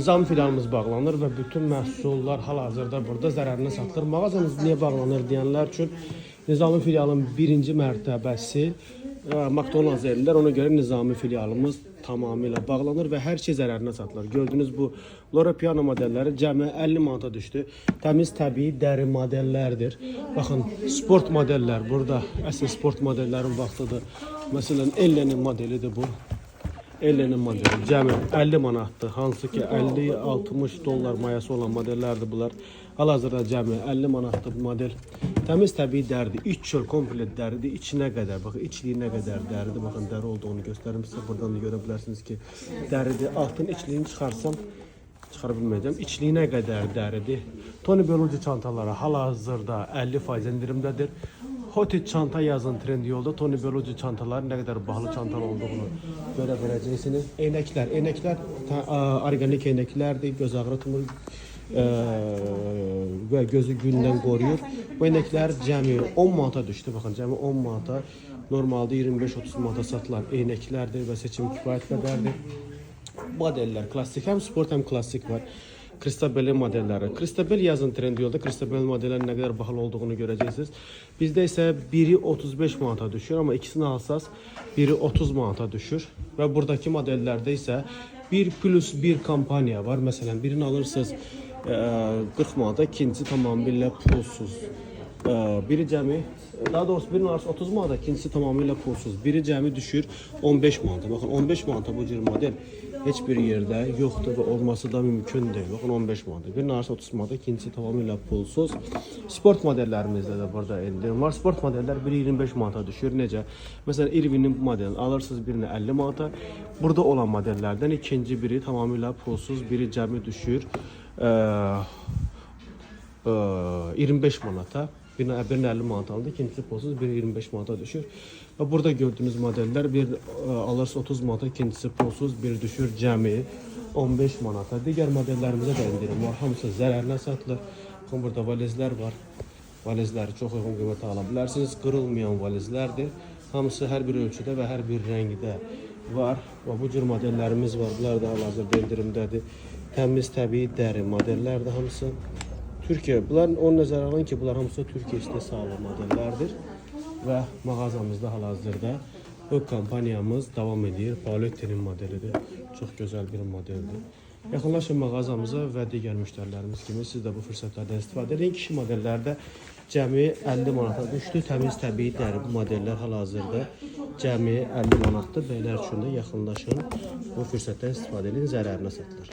Nizami filialımız bağlanır və bütün məhsullar hal-hazırda burada zərərinə satılır. Mağazanız niyə bağlanır deyənlər üçün Nizami filialın birinci mərtəbəsi McDonald's yerlər. Ona görə Nizami filialımız tamamilə bağlanır və hər şey zərərinə satılır. Gördüyünüz bu Loro Piana modelləri cəmi 50 manata düşdü. Təmiz təbii dəri modellərdir. Baxın, sport modellər burada. Əsl sport modellərin vaxtıdır. Məsələn, Ellenin modelidir bu. Ellenin modeli cəmi 50 manatdır. Hansı ki 50-60 dollar mayası olan modellərdir bunlar. Hal-hazırda cəmi 50 manatdır bu model. Təmiz təbii dəridir. İç çöl komplet dəridir. İçinə qədər, baxın, içliyinə qədər dəridir. Baxın, dəri olduğunu göstərim sizə. Buradan da görə bilərsiniz ki, dəridir. Altın içliyini çıxarsam çıxara bilməyəcəm. İçliyinə qədər dəridir. Tony Bellucci çantaları hal-hazırda 50% indirimdədir. Hotit çanta yazın trend yolda. Tony Bellucci çantaları nə qədər bahalı çantalar olduğunu görə biləcəksiniz. Eynəklər organik eynəklərdir. Göz ağrıtmır və gözü gündən qoruyur. Bu eynəklər cəmi 10 manata düşdü. Baxın, cəmi 10 manata. Normalda 25-30 manata satılan eynəklərdir və seçim kifayət qədərdir. Modellər klassik, həm sport, həm klassik var. Cristabel modelləri. Cristabel yazın trend yolda. Cristabel modellərin nə qədər bahalı olduğunu görəcəksiniz. Bizdə isə biri 35 manata düşür, amma ikisini alsaz biri 30 manata düşür. Və buradakı modellərdə isə 1+1 kampaniya var. Məsələn, birini alırsınız 40 manata, ikincisi tamamilə pulsuz. Biri cəmi, daha doğrusu birinin arası 30 manata, ikincisi tamamilə pulsuz. Biri cəmi düşür 15 manata. Baxın, 15 manata bu cür model heç bir yerdə yoxdur və olması da mümkün deyil. Baxın, 15 manata. Birinin arası 30 manata, ikincisi tamamilə pulsuz. Sport modellərimizdə də burada endirim var. Sport modellər biri 25 manata düşür. Necə? Məsələn, Irvinin modelini alırsınız, birini 50 manata. Burada olan modellərdən ikinci biri tamamilə pulsuz, biri cəmi düşür 25 manata. Birini 50 manata aldı, ikincisi pulsuz, biri 25 manata düşür. Və burada gördüğünüz modeller bir alırsınız 30 manata, ikincisi pulsuz, bir düşür cəmi 15 manata. Digər modellərimizə də indirim var. Hamısı zərərlə satılır. Baxın, burada valizlər var. Valizləri çox uyğun qiymətə ala bilərsiniz. Qırılmayan valizlərdir. Hamısı hər bir ölçüdə və hər bir rəngdə var. Və bu cür modellərimiz var. Bunlar da hal-hazırda indirimdədir. Təmiz təbii dəri modellərdir hamısı. Türkiyə, bunlar onu nəzərə alın ki, bunlar hamısı Türkiyə istehsalı modellərdir və mağazamızda hal-hazırda bu kampaniyamız davam edir. Paletti'nin modelidir. Çox gözəl bir modeldir. Yaxınlaşın mağazamıza və digər müştərilərimiz kimi siz də bu fürsətlərdən istifadə edin. Kişi modellərdə cəmi 50 manata düşdü. Təmiz təbii dəri modellər hal-hazırda cəmi 50 manatdır. Bəylər üçün də yaxınlaşın, bu fürsətdən istifadə edin, zərərinə satılır.